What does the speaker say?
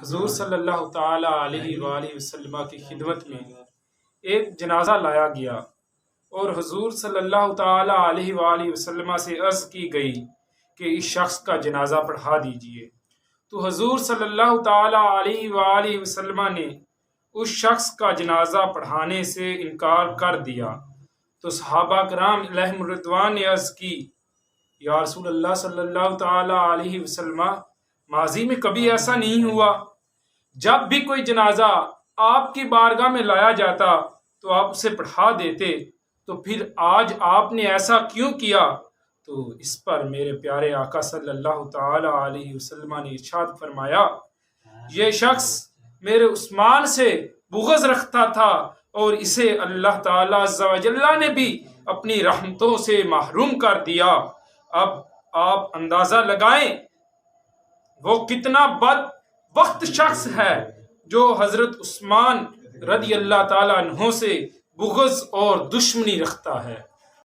حضور صلی اللہ تعالی علیہ وآلہ وسلم کی خدمت میں ایک جنازہ لایا گیا اور حضور صلی اللہ تعالی علیہ وآلہ وسلم سے عرض کی گئی کہ اس شخص کا جنازہ پڑھا دیجئے۔ تو حضور صلی اللہ تعالی علیہ وآلہ وسلم نے اس شخص کا جنازہ پڑھانے سے انکار کر دیا۔ تو صحابہ کرام علیہم الرضوان نے عرض کی، یا رسول اللہ صلی اللہ تعالی علیہ وسلم، ماضی میں کبھی ایسا نہیں ہوا، جب بھی کوئی جنازہ آپ کی بارگاہ میں لایا جاتا تو آپ اسے پڑھا دیتے، تو پھر آج آپ نے ایسا کیوں کیا؟ تو اس پر میرے پیارے آقا صلی اللہ تعالی علیہ وسلم نے ارشاد فرمایا، یہ شخص میرے عثمان سے بغض رکھتا تھا اور اسے اللہ تعالی عز و جل نے بھی اپنی رحمتوں سے محروم کر دیا۔ اب آپ اندازہ لگائیں وہ کتنا بد وقت شخص ہے جو حضرت عثمان رضی اللہ تعالیٰ عنہ سے بغض اور دشمنی رکھتا ہے۔